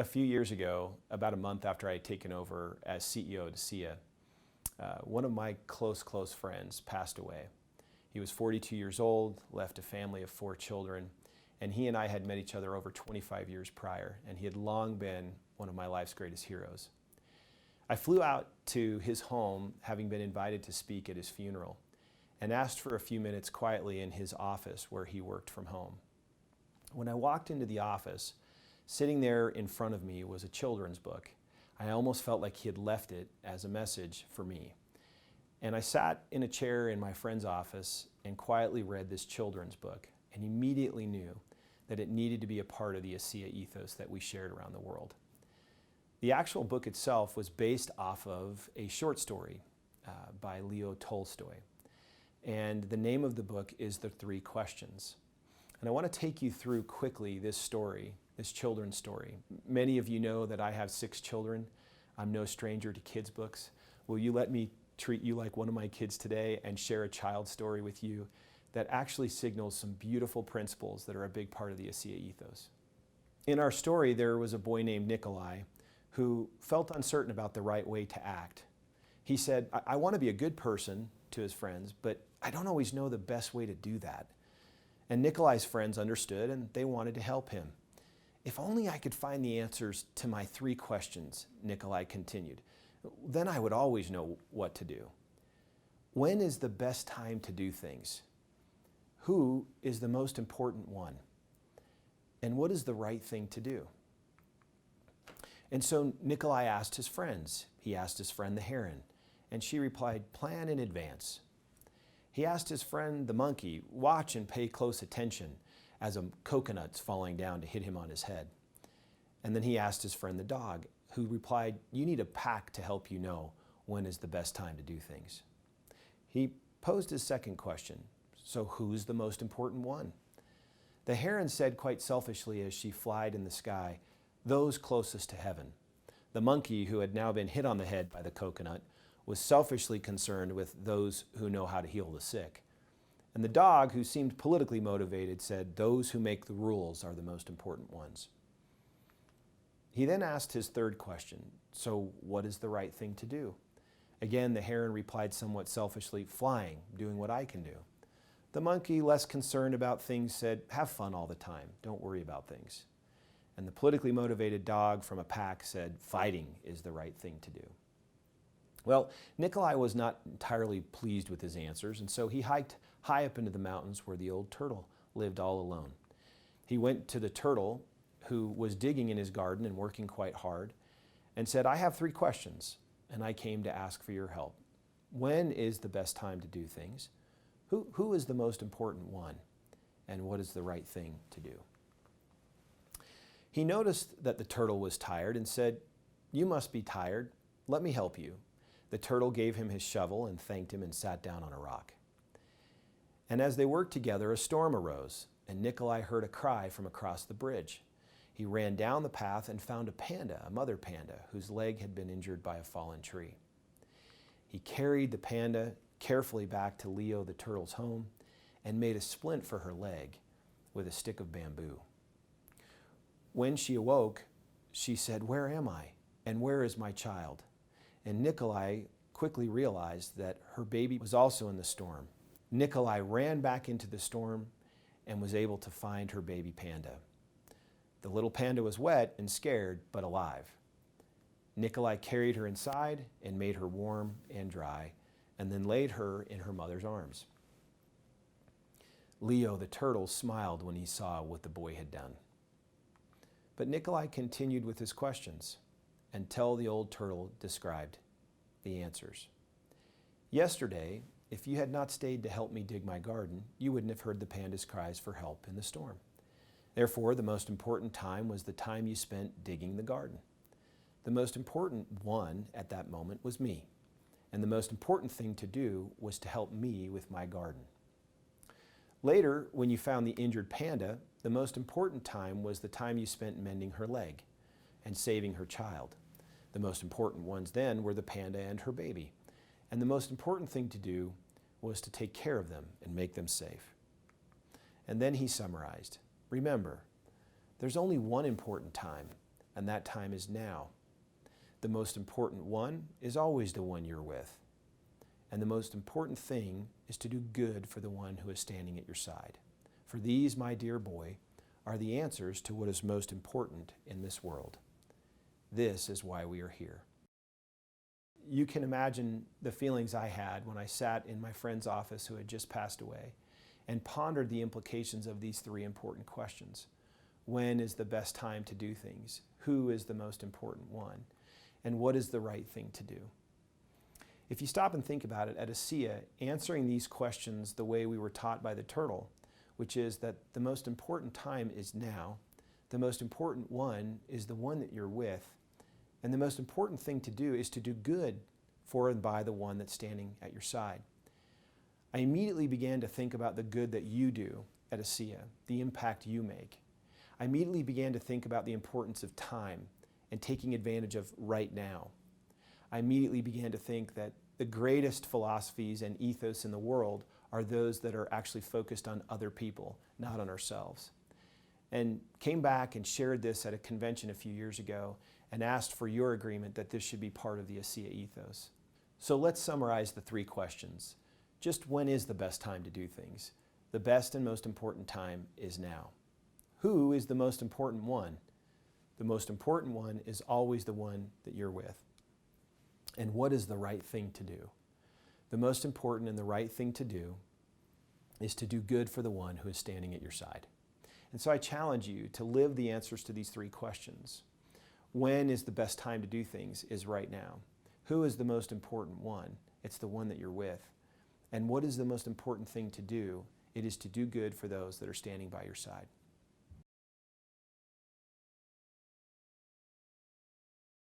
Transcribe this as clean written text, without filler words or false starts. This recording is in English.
A few years ago, about a month after I had taken over as CEO at ASEA, one of my close friends passed away. He was 42 years old, left a family of 4 children, and he and I had met each other over 25 years prior, and he had long been one of my life's greatest heroes. I flew out to his home, having been invited to speak at his funeral, and asked for a few minutes quietly in his office where he worked from home. When I walked into the office, sitting there in front of me was a children's book. I almost felt like he had left it as a message for me. And I sat in a chair in my friend's office and quietly read this children's book, and immediately knew that it needed to be a part of the ASEA ethos that we shared around the world. The actual book itself was based off of a short story by Leo Tolstoy. And the name of the book is The 3 Questions. And I want to take you through quickly this story, this children's story. Many of you know that I have 6 children. I'm no stranger to kids' books. Will you let me treat you like one of my kids today and share a child's story with you that actually signals some beautiful principles that are a big part of the ASEA ethos? In our story, there was a boy named Nikolai who felt uncertain about the right way to act. He said, I want to be a good person to his friends, but I don't always know the best way to do that. And Nikolai's friends understood, and they wanted to help him. If only I could find the answers to my 3 questions, Nikolai continued, then I would always know what to do. When is the best time to do things? Who is the most important one? And what is the right thing to do? And so Nikolai asked his friends. He asked his friend the heron, and she replied, plan in advance. He asked his friend the monkey, watch and pay close attention as a coconut's falling down to hit him on his head. And then he asked his friend the dog, who replied, you need a pack to help you know when is the best time to do things. He posed his second question, so who's the most important one? The heron said quite selfishly as she flied in the sky, those closest to heaven. The monkey, who had now been hit on the head by the coconut, was selfishly concerned with those who know how to heal the sick. And the dog, who seemed politically motivated, said, those who make the rules are the most important ones. He then asked his third question, so what is the right thing to do? Again, the heron replied somewhat selfishly, flying, doing what I can do. The monkey, less concerned about things, said, have fun all the time, don't worry about things. And the politically motivated dog from a pack said, fighting is the right thing to do. Well, Nikolai was not entirely pleased with his answers, and so he hiked high up into the mountains where the old turtle lived all alone. He went to the turtle, who was digging in his garden and working quite hard, and said, I have 3 questions, and I came to ask for your help. When is the best time to do things? Who is the most important one? And what is the right thing to do? He noticed that the turtle was tired and said, you must be tired. Let me help you. The turtle gave him his shovel and thanked him and sat down on a rock. And as they worked together, a storm arose, and Nikolai heard a cry from across the bridge. He ran down the path and found a panda, a mother panda, whose leg had been injured by a fallen tree. He carried the panda carefully back to Leo the turtle's home and made a splint for her leg with a stick of bamboo. When she awoke, she said, where am I? And where is my child? And Nikolai quickly realized that her baby was also in the storm. Nikolai ran back into the storm and was able to find her baby panda. The little panda was wet and scared, but alive. Nikolai carried her inside and made her warm and dry, and then laid her in her mother's arms. Leo the turtle smiled when he saw what the boy had done. But Nikolai continued with his questions until the old turtle described the answers. Yesterday, if you had not stayed to help me dig my garden, you wouldn't have heard the panda's cries for help in the storm. Therefore, the most important time was the time you spent digging the garden. The most important one at that moment was me, and the most important thing to do was to help me with my garden. Later, when you found the injured panda, the most important time was the time you spent mending her leg and saving her child. The most important ones then were the panda and her baby. And the most important thing to do was to take care of them and make them safe. And then he summarized, remember, there's only one important time, and that time is now. The most important one is always the one you're with. And the most important thing is to do good for the one who is standing at your side. For these, my dear boy, are the answers to what is most important in this world. This is why we are here. You can imagine the feelings I had when I sat in my friend's office who had just passed away and pondered the implications of these three important questions. When is the best time to do things? Who is the most important one? And what is the right thing to do? If you stop and think about it, at ASEA, answering these questions the way we were taught by the turtle, which is that the most important time is now, the most important one is the one that you're with, and the most important thing to do is to do good for and by the one that's standing at your side. I immediately began to think about the good that you do at ASEA, the impact you make. I immediately began to think about the importance of time and taking advantage of right now. I immediately began to think that the greatest philosophies and ethos in the world are those that are actually focused on other people, not on ourselves. And came back and shared this at a convention a few years ago and asked for your agreement that this should be part of the ASEA ethos. So let's summarize the three questions. Just when is the best time to do things? The best and most important time is now. Who is the most important one? The most important one is always the one that you're with. And what is the right thing to do? The most important and the right thing to do is to do good for the one who is standing at your side. And so I challenge you to live the answers to these three questions. When is the best time to do things is right now. Who is the most important one? It's the one that you're with. And what is the most important thing to do? It is to do good for those that are standing by your side.